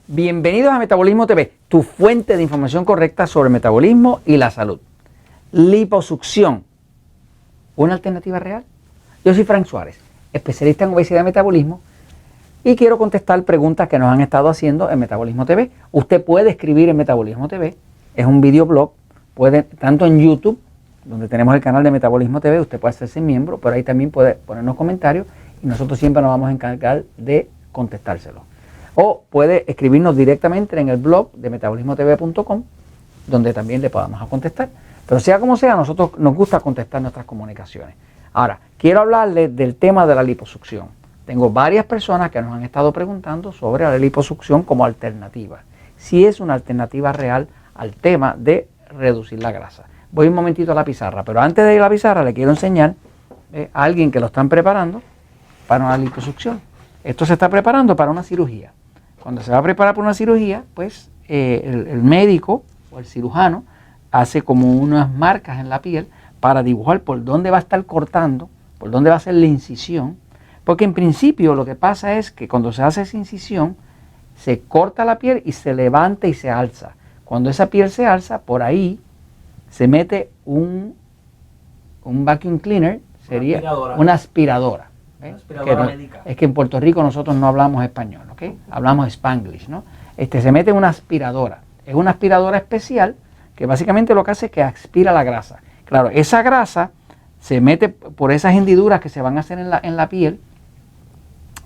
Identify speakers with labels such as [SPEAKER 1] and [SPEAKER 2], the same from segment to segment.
[SPEAKER 1] Bienvenidos a Metabolismo TV, tu fuente de información correcta sobre el metabolismo y la salud. Liposucción, ¿una alternativa real? Yo soy Frank Suárez, especialista en obesidad y metabolismo, y quiero contestar preguntas que nos han estado haciendo en Metabolismo TV. Usted puede escribir en Metabolismo TV, es un videoblog, puede, tanto en YouTube, donde tenemos el canal de Metabolismo TV, usted puede hacerse miembro, pero ahí también puede ponernos comentarios y nosotros siempre nos vamos a encargar de contestárselo. O puede escribirnos directamente en el blog de metabolismotv.com, donde también le podamos contestar. Pero sea como sea, a nosotros nos gusta contestar nuestras comunicaciones. Ahora, quiero hablarles del tema de la liposucción. Tengo varias personas que nos han estado preguntando sobre la liposucción como alternativa. Si es una alternativa real al tema de reducir la grasa. Voy un momentito a la pizarra, pero antes de ir a la pizarra le quiero enseñar a alguien que lo están preparando para una liposucción. Esto se está preparando para una cirugía. Cuando se va a preparar para una cirugía, pues el médico o el cirujano hace como unas marcas en la piel para dibujar por dónde va a estar cortando, por dónde va a ser la incisión, porque en principio lo que pasa es que cuando se hace esa incisión, se corta la piel y se levanta y se alza. Cuando esa piel se alza, por ahí se mete un vacuum cleaner, sería una aspiradora. Es que en Puerto Rico nosotros no hablamos español, ¿ok? Hablamos Spanglish, ¿no? Se mete una aspiradora. Es una aspiradora especial que básicamente lo que hace es que aspira la grasa. Claro, esa grasa se mete por esas hendiduras que se van a hacer en la piel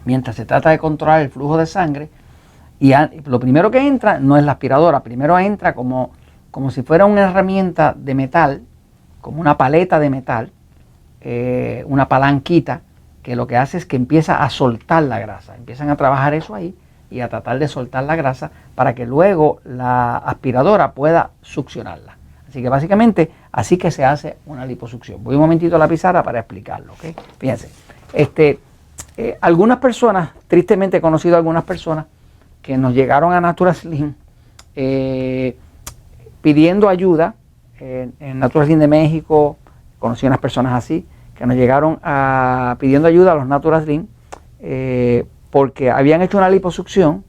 [SPEAKER 1] mientras se trata de controlar el flujo de sangre. Y lo primero que entra no es la aspiradora, primero entra como si fuera una herramienta de metal, como una paleta de metal, una palanquita, que lo que hace es que empieza a soltar la grasa. Empiezan a trabajar eso ahí y a tratar de soltar la grasa para que luego la aspiradora pueda succionarla. Así que básicamente así que se hace una liposucción. Voy un momentito a la pizarra para explicarlo, ¿ok? Fíjense, algunas personas, tristemente he conocido a algunas personas que nos llegaron a Natural Slim pidiendo ayuda. En Natural Slim de México conocí a unas personas así, que nos llegaron pidiendo ayuda a los Natural Slim porque habían hecho una liposucción,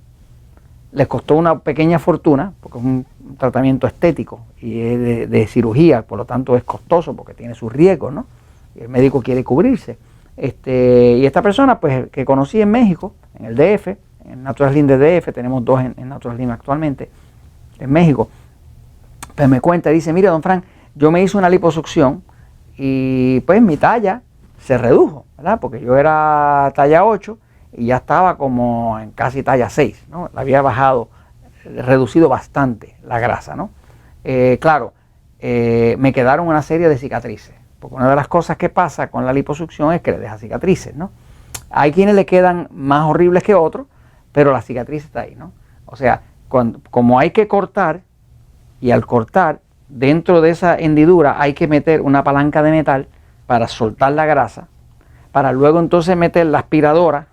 [SPEAKER 1] les costó una pequeña fortuna, porque es un tratamiento estético y es de cirugía, por lo tanto es costoso porque tiene sus riesgos, ¿no? Y el médico quiere cubrirse. Y esta persona, pues, que conocí en México, en el DF, en Natural Slim de DF, tenemos dos en Natural Slim actualmente, en México, pues me cuenta, dice, mira, don Frank, yo me hice una liposucción y pues mi talla se redujo, ¿verdad? Porque yo era talla 8 y ya estaba como en casi talla 6, ¿no? La había bajado, reducido bastante la grasa, ¿no? Claro, me quedaron una serie de cicatrices, porque una de las cosas que pasa con la liposucción es que le deja cicatrices, ¿no? Hay quienes le quedan más horribles que otros, pero la cicatriz está ahí, ¿no? O sea, como hay que cortar, y al cortar, dentro de esa hendidura hay que meter una palanca de metal para soltar la grasa, para luego entonces meter la aspiradora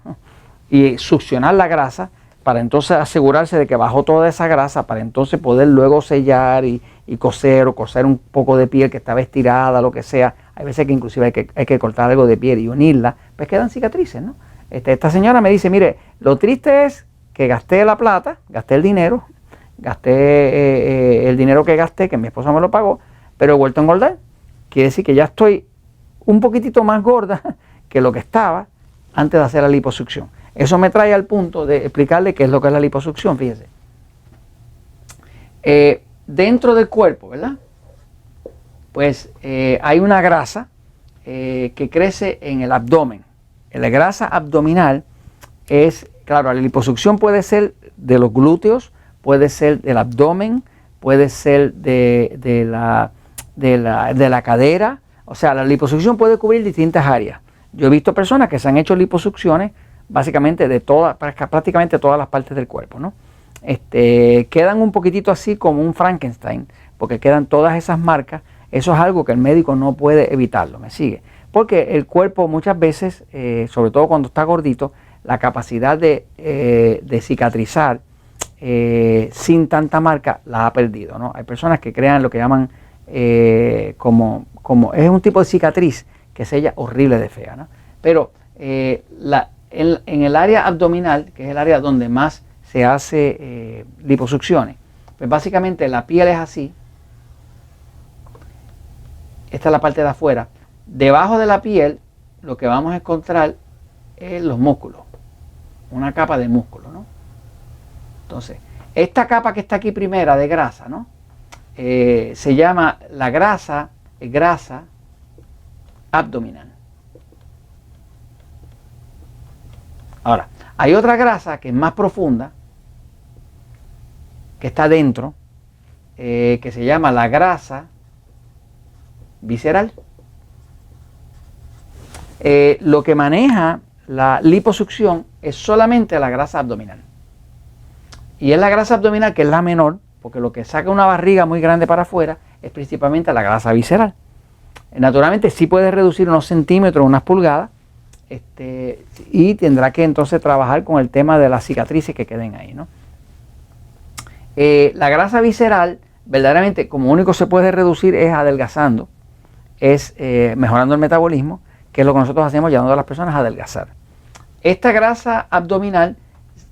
[SPEAKER 1] y succionar la grasa, para entonces asegurarse de que bajó toda esa grasa, para entonces poder luego sellar y coser o coser un poco de piel que estaba estirada, lo que sea. Hay veces que inclusive hay que cortar algo de piel y unirla, pues quedan cicatrices, ¿no? Esta señora me dice, mire, lo triste es que gasté la plata, gasté el dinero, gasté el dinero que gasté, que mi esposa me lo pagó, pero he vuelto a engordar. Quiere decir que ya estoy un poquitito más gorda que lo que estaba antes de hacer la liposucción. Eso me trae al punto de explicarle qué es lo que es la liposucción, fíjese. Dentro del cuerpo, ¿verdad? Pues hay una grasa que crece en el abdomen. La grasa abdominal es, claro, la liposucción puede ser de los glúteos, puede ser del abdomen, puede ser de la cadera. O sea, la liposucción puede cubrir distintas áreas. Yo he visto personas que se han hecho liposucciones básicamente de prácticamente todas las partes del cuerpo, ¿no? Quedan un poquitito así como un Frankenstein, porque quedan todas esas marcas. Eso es algo que el médico no puede evitarlo, ¿me sigue? Porque el cuerpo muchas veces, sobre todo cuando está gordito, la capacidad de cicatrizar sin tanta marca la ha perdido, ¿no? Hay personas que crean lo que llaman como es un tipo de cicatriz que es ella horrible de fea, ¿no? Pero en el área abdominal, que es el área donde más se hace liposucciones. Pues básicamente la piel es así. Esta es la parte de afuera. Debajo de la piel lo que vamos a encontrar es los músculos. Una capa de músculo, ¿no? Entonces, esta capa que está aquí primera de grasa, ¿no? Se llama la grasa abdominal. Ahora, hay otra grasa que es más profunda, que está dentro, que se llama la grasa visceral. Lo que maneja la liposucción es solamente la grasa abdominal. Y es la grasa abdominal que es la menor, porque lo que saca una barriga muy grande para afuera es principalmente la grasa visceral. Naturalmente sí puede reducir unos centímetros, unas pulgadas, y tendrá que entonces trabajar con el tema de las cicatrices que queden ahí, ¿no? La grasa visceral, verdaderamente, como único se puede reducir es adelgazando, es mejorando el metabolismo, que es lo que nosotros hacemos llevando a las personas a adelgazar. Esta grasa abdominal,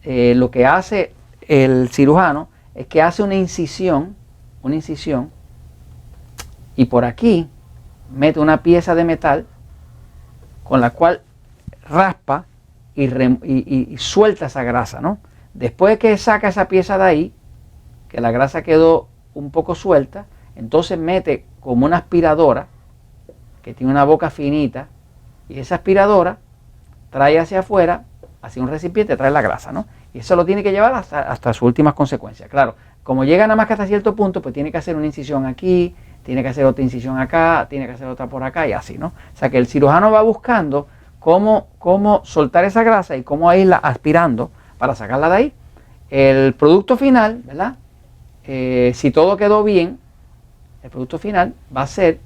[SPEAKER 1] lo que hace el cirujano es que hace una incisión, y por aquí mete una pieza de metal con la cual raspa y suelta esa grasa, ¿no? Después que saca esa pieza de ahí, que la grasa quedó un poco suelta, entonces mete como una aspiradora que tiene una boca finita, y esa aspiradora trae hacia afuera, hacia un recipiente, trae la grasa, ¿no? Y eso lo tiene que llevar hasta sus últimas consecuencias. Claro, como llega nada más que hasta cierto punto, pues tiene que hacer una incisión aquí, tiene que hacer otra incisión acá, tiene que hacer otra por acá y así, ¿no? O sea que el cirujano va buscando cómo soltar esa grasa y cómo irla aspirando para sacarla de ahí. El producto final, ¿verdad? Si todo quedó bien, el producto final va a ser,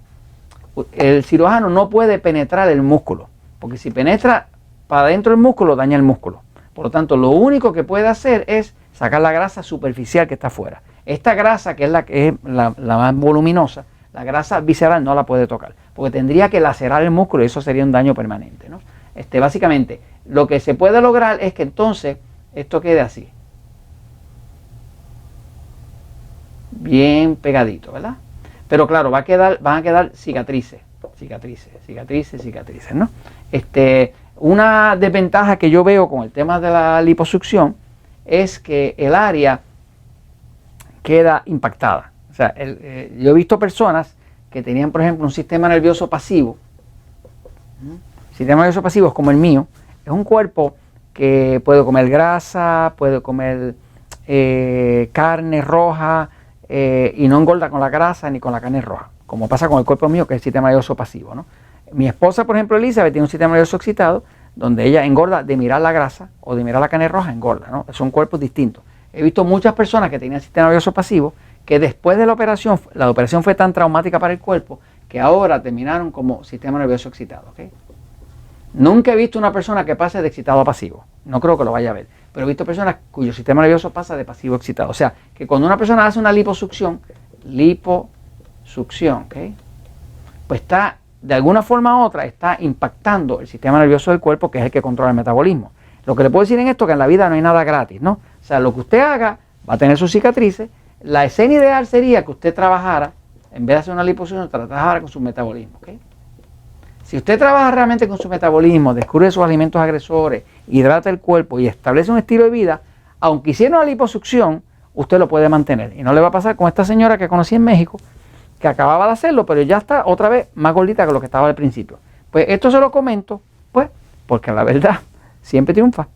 [SPEAKER 1] el cirujano no puede penetrar el músculo, porque si penetra para adentro del músculo, daña el músculo. Por lo tanto, lo único que puede hacer es sacar la grasa superficial que está afuera. Esta grasa, que es la más voluminosa, la grasa visceral no la puede tocar, porque tendría que lacerar el músculo y eso sería un daño permanente, ¿no? Básicamente, lo que se puede lograr es que entonces esto quede así, bien pegadito, ¿verdad? Pero claro, van a quedar cicatrices, ¿no? Una desventaja que yo veo con el tema de la liposucción es que el área queda impactada. O sea, yo he visto personas que tenían, por ejemplo, un sistema nervioso pasivo. El sistema nervioso pasivo es como el mío. Es un cuerpo que puede comer grasa, puede comer carne roja, y no engorda con la grasa ni con la carne roja, como pasa con el cuerpo mío, que es el sistema nervioso pasivo, ¿no? Mi esposa, por ejemplo, Elizabeth, tiene un sistema nervioso excitado, donde ella engorda de mirar la grasa o de mirar la carne roja, engorda, ¿no? Son cuerpos distintos. He visto muchas personas que tenían sistema nervioso pasivo, que después de la operación fue tan traumática para el cuerpo, que ahora terminaron como sistema nervioso excitado, ¿ok? Nunca he visto una persona que pase de excitado a pasivo, no creo que lo vaya a ver, pero he visto personas cuyo sistema nervioso pasa de pasivo a excitado. O sea, que cuando una persona hace una liposucción, ¿ok? Pues está, de alguna forma u otra, está impactando el sistema nervioso del cuerpo, que es el que controla el metabolismo. Lo que le puedo decir en esto es que en la vida no hay nada gratis, ¿no? O sea, lo que usted haga va a tener sus cicatrices. La escena ideal sería que usted trabajara, en vez de hacer una liposucción, trabajara con su metabolismo, ¿ok? Si usted trabaja realmente con su metabolismo, descubre sus alimentos agresores, hidrata el cuerpo y establece un estilo de vida, aunque hiciera una liposucción, usted lo puede mantener. Y no le va a pasar con esta señora que conocí en México, que acababa de hacerlo, pero ya está otra vez más gordita que lo que estaba al principio. Pues esto se lo comento, pues, porque la verdad siempre triunfa.